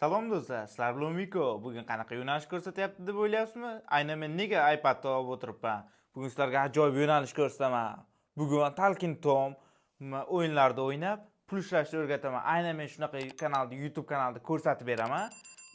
Salom do'stlar, sizlar bilan Miko. Bugun qanaqa yo'nalish ko'rsatyapti deb o'ylayapsizmi? Aynan men nega iPadni olib o'tiribman? Bugun sizlarga ajoyib yo'nalish ko'rsataman. Bugun Talking Tom o'yinlarda o'ynab, pul ishlashni o'rgataman. Aynan men shunaqa kanalda, YouTube kanalida ko'rsatib beraman.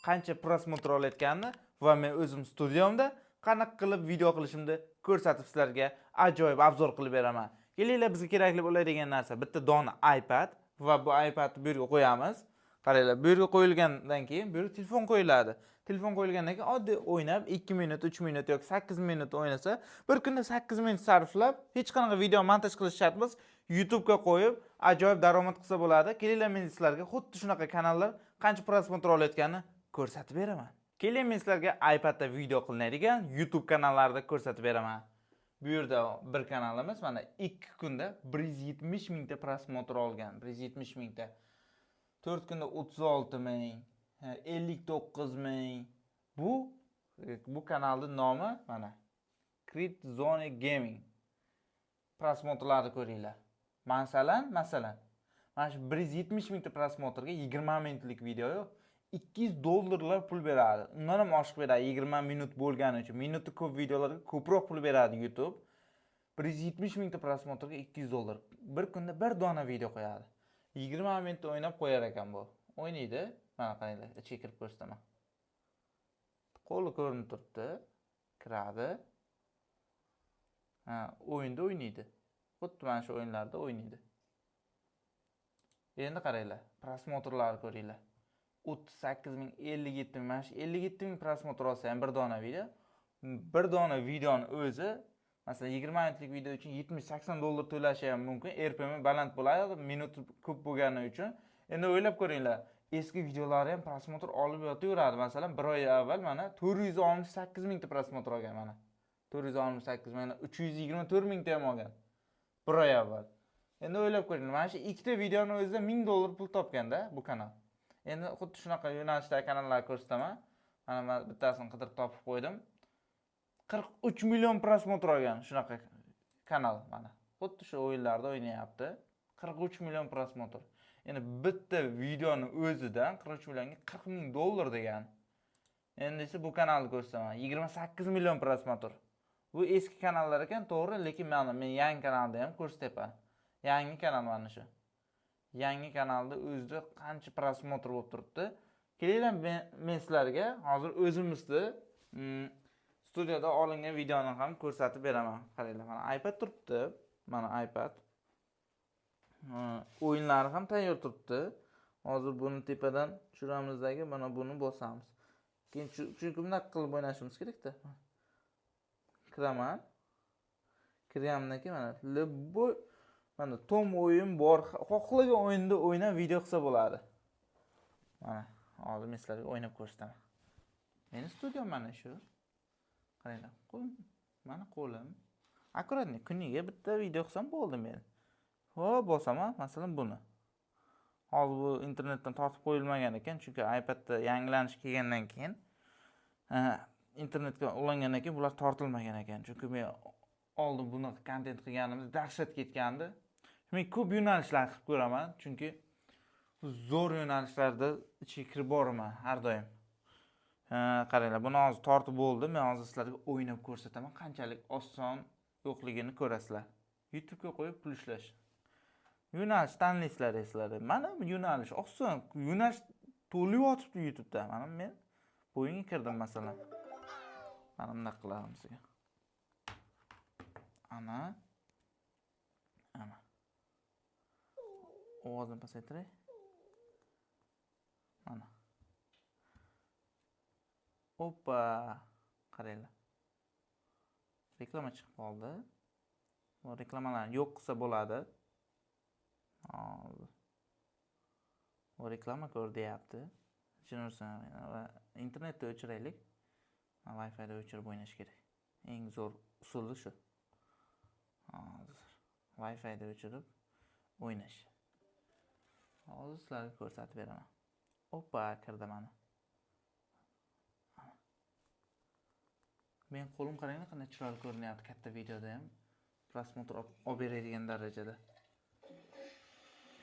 Qancha prosmotr olayotganini va men o'zim studiyamda qanaqa qilib video qilishimni ko'rsatib sizlarga ajoyib obzor qilib beraman. Kelinglar, bizga kerakli bo'ladigan narsa bitta dona iPad va bu iPadni bu yerga qo'yamiz. Qaranglar, bu yerga qo'yilgandan keyin bu yerga telefon qo'yiladi. Telefon qo'yilgandan keyin oddiy o'ynab 2 minut, 3 minut yoki 8 minut o'ynasa, bir kunda 8 minut sarflab, hech qanaqa video montaj qilish shart emas, YouTube ga qo'yib, ajoyib daromad qilsa bo'ladi. Kelinglar, men sizlarga xuddi shunaqa kanallar qancha prosmotr olayotganini ko'rsatib beraman. Keling, men sizlarga iPadda video qilinadigan YouTube kanallarida ko'rsatib beraman. Bu yerda bir kanalimiz mana 2 kunda 170 mingta prosmotr olgan. 170 mingta. 4 kunda 36 ming, 59 ming. Bu kanalning nomi mana Crit Zone Gaming. Prosmotrlarni ko'ringlar. Masalan, mana shu 170 mingta prosmotrga 20 minutlik video $200 pul beradi. Undan ham oshiq beradi 20 minut bo'lgani uchun. Minuti ko'p videolarga ko'proq pul beradi YouTube. 170 mingta prosmotrga $200. Bir kunda bir dona video qo'yadi. 20 minut o'ynab qo'yar ekan bu. O'ynaydi. Mana qaranglar, ichiga kirib ko'rsataman. Qo'li ko'rinib turibdi. Kiradi. O'yinda o'ynaydi. Xuddi mana shu o'yinlarda o'ynaydi. Endi qaranglar, prosmotrlarni ko'ringlar. 38 ming, 57 ming, mana shu 57 ming prosmotr olsa ham bir dona video. Bir dona videoni o'zi, masalan 20 minutlik video uchun $70-80 to'lashi ham mumkin. RPM baland bo'ladi, minut ko'p bo'lgani uchun. Endi o'ylab ko'ringlar, eski videolari ham prosmotr olib yotaveradi. Masalan, 1 oy avval mana 468 mingta prosmotr olgan mana. 468 mana 324 mingta ham olgan. 1 oy avval. Endi o'ylab ko'ring, mana shu ikkita videoni o'zida $1000 pul topganda bu kanal. Endi xuddi shunaqa yo'nalishdagi kanallarni ko'rsataman. Mana men bittasini qidirib topib qo'ydim. 43 million prosmotr olgan shunaqa kanal mana. Xuddi shu o'yinlarda o'ynayapti. 43 million prosmotr. Endi bitta videoni o'zidan 43 millionga $40,000 degan. Endi esa bu kanalni ko'rsataman. 28 million prosmotr. Bu eski kanallar ekan, to'g'ri, lekin men yangi kanalda ham ko'rsatyapman. Yangi kanal mana shu. Yangi kanalda o'zida qancha prosmotr bo'lib turibdi. Kelinglar, men sizlarga hozir o'zimizda studiyada olingan videoni ham ko'rsatib beraman. Qaranglar, mana iPad turibdi. Mana iPad. O'yinlari ham tayyor turibdi. Hozir buni tepadan tushiramizdagi, mana buni bosamiz. Keyin chunki bunaqa qilib o'ynashimiz kerak-da. Kiraman. Kiryamdan keyin mana Tom o'yin bor. Xohlagan o'yinda o'ynab video qilsa bo'ladi. Mana hozir men sizlarga o'ynab ko'rsataman. Meni studiyam mana shu. Qaranglar, mana qo'lim. Akkuratni kuniga bitta video qilsam bo'ldi men. Bosaman, masalan buni. Hozir bu internetdan tortib qo'yilmagan ekan, chunki iPadda yangilanish kelgandan keyin internetga ulangandan keyin bular tortilmagan ekan. Chunki men oldin buni kontent qilganimizda dahshat ketgandi. Men ko'p yo'nalishlar qilib ko'raman, chunki zo'r yo'nalishlarda ichiga kirib boraman har doim. Qaranglar, buni hozir tortib bo'ldi. Men hozir sizlarga o'ynab ko'rsataman. Qanchalik oson yo'qligini ko'rasizlar. YouTube ga qo'yib pul ishlash. Yo'nalish tanlaysizlar sizlar. Mana bu yo'nalish oson. Yo'nalish to'lib yotibdi YouTube'da. Mana men bu o'yinga kirdim masalan. Mana bunday qilamiz. Ana. Ovozini pasaytiray. Mana. Oppa, qaranglar. Reklama chiqib qoldi. Bu reklamalarni yo'q qilsa bo'ladi. Bu reklama ko'r deyapti. Tushunarsan, va internetda o'chiraylik. Wi-Fi da o'chirib o'ynash kerak. Eng zo'r usuli shu. Hozir Wi-Fi da o'chirib o'ynash. Hozir sizlarga ko'rsatib beraman. Oppa, kirdi mana. Men qo'lim qaranglar, qanday chiroyli ko'rinyapti katta videoda ham. Prosmotr olib beradigan darajada.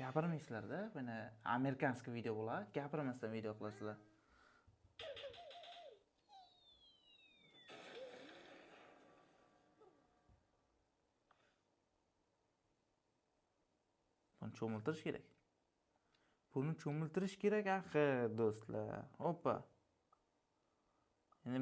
gapirmaysizlar-da, mana amerikanskiy video bo'ladi, gapirmasdan video qilasizlar. Buni cho'miltirish kerak. Buni cho'miltirish kerak axir, do'stlar. Hoppa. Endi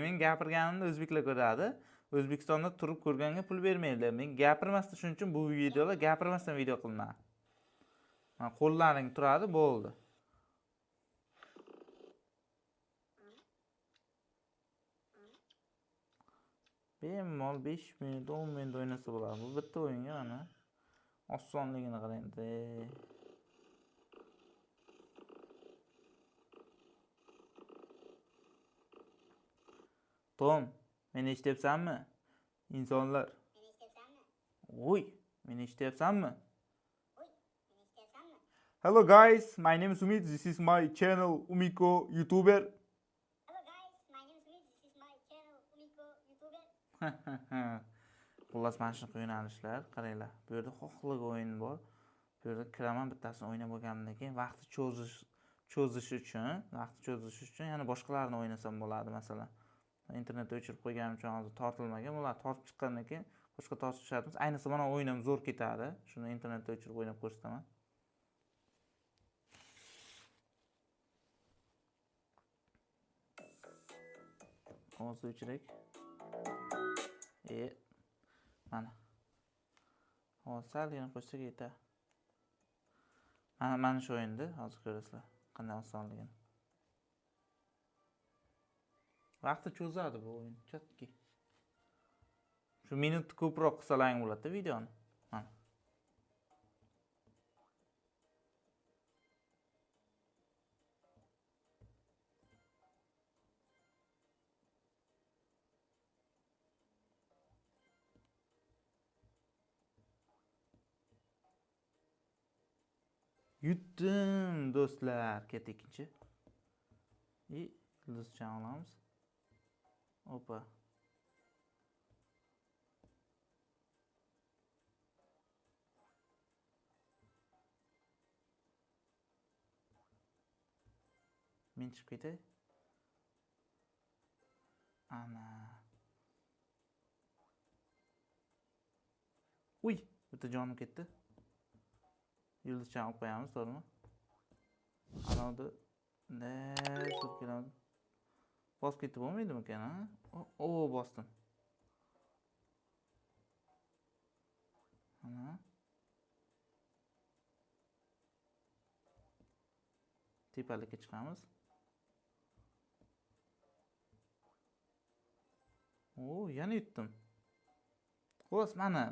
men gapirganimni o'zbeklar ko'radi. O'zbekistonda turib ko'rganga pul bermaydilar. Men gapirmasdan, shuning uchun bu videolar gapirmasdan video qilinadi. Mana qo'llaring turadi, bo'ldi. Bemalol 5 minut, 10 minut o'ynasa bo'ladi. Bu bitta o'yinga mana osonligini qarang-da. Tom, meni eshityapsanmi? İnsanlar. Oy, meni eshityapsanmi? Hello guys, my name is Umid. This is my channel Umiko YouTuber. Hello guys, my name is Umid. This is my channel Umiko YouTuber. Xullas mana shunaqa yo'nalishlar, qaranglar. Bu yerda xohlik o'yin bor. Bu yerda kiraman, bittasini o'ynab bo'lgandan keyin vaqtni cho'zish uchun, yana boshqalarni o'ynasam bo'ladi, masalan. Internetda o'chirib qo'yganim uchun hozir tortilmagan. Ular tortib chiqqandan keyin boshqa tortish shartimiz. Ayniqsa mana o'yinim zo'r ketadi. Shuni internetda o'chirib o'ynab ko'rsataman. Hozir o'chirak. Mana. Hozir salgina qo'shsak yetadi. Mana shu o'yinda hozir ko'rasizlar qanday osonligini. Vaqtni cho'zadi bu o'yin, chatki. Shu minutni ko'proq qilsalaring bo'ladi videoni. Mana. Yutdim do'stlar, ketdik-chi. Yulduzcha olamiz. Hoppa. Men chiqib ketay. Ana. Uy, bitta jonim ketdi. Yulduzcha olib qo'yamiz, to'g'rimi? Anavda ne surib kelamiz. Bosib ketib bo'lmaydimi ekan, ha? Bosdim. Ana. Tepalikka chiqamiz. Yana yutdim. Xo'sh, mana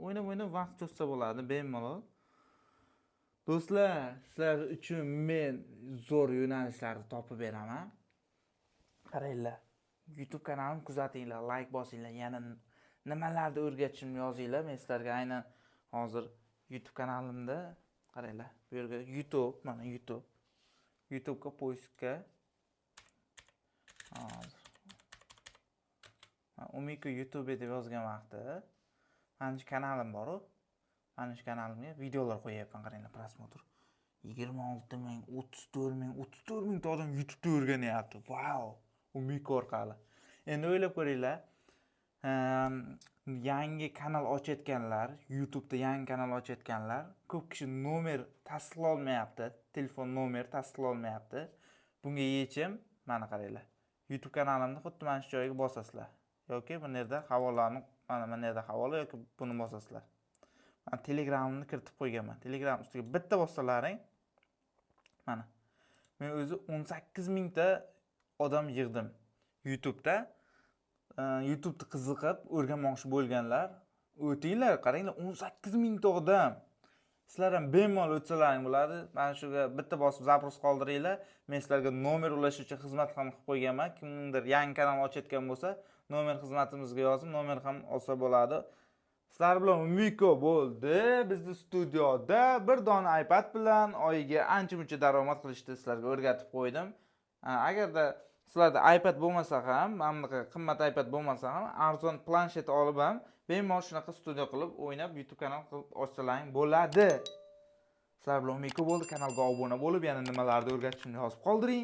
o'ynab vaqt cho'zsa bo'ladi, bemalol. Do'stlar, sizlar uchun men zo'r yo'nalishlarni topib beraman. Qaranglar. YouTube kanalimni kuzatinglar, like bosinglar, yana nimalarni o'rgatishimni yozinglar. Men sizlarga aynan hozir YouTube kanalimda qaranglar. Bu yerga YouTube, mana YouTube. YouTube'ga poiskka hozir Umiko YouTube deb yozgan vaqtda mana shu kanalim bor-ku. Mana shu kanalimga videolar qo'yayapman, qaranglar, prosmotr. 26,000, 34,000 ta odam YouTube'da o'rganyapti. Wow! Umiko orqali. Endi o'ylab ko'ringlar. Yangi kanal ochayotganlar, YouTube'da yangi kanal ochayotganlar, ko'p kishi nomer tasdiqlay olmayapti, telefon nomer tasdiqlay olmayapti. Bunga yechim mana qaranglar. YouTube kanalimni xuddi mana shu joyga bosasizlar. Yoki bu yerda havolani, mana yerda havola yoki buni bosasizlar. Men Telegramimni kiritib qo'yganman. Telegram ustiga bitta bossalaring mana. Men o'zi 18,000 ta odam yig'dim YouTube'da. YouTube'da qiziqib o'rganmoqchi bo'lganlar, o'tinglar, qaranglar, 18,000 ta odam. Sizlar ham bemalol o'tsalaring bo'ladi. Mana shuga bitta bosib zaпрос qoldiringlar. Men sizlarga nomer ulashuvchi xizmat ham qilib qo'yganman. Kimdir yangi kanal ochayotgan bo'lsa, nomer xizmatimizga yozib, nomer ham olsa bo'ladi. Sizlar bilan Umiko bo'ldi. Bizning studiyada bir dona iPad bilan oyiga ancha-muncha daromad qilishni sizlarga o'rgatib qo'ydim. Agarda sizlarda iPad bo'lmasa ham, mana qimmat iPad bo'lmasa ham, arzon planshet olib ham bemalol shunaqa studiya qilib, o'ynab YouTube kanal qilib ochsalaring bo'ladi. Sizlar bilan Umiko bo'ldi. Kanalga obuna bo'lib, yana nimalarni o'rgatishimni yozib qoldiring.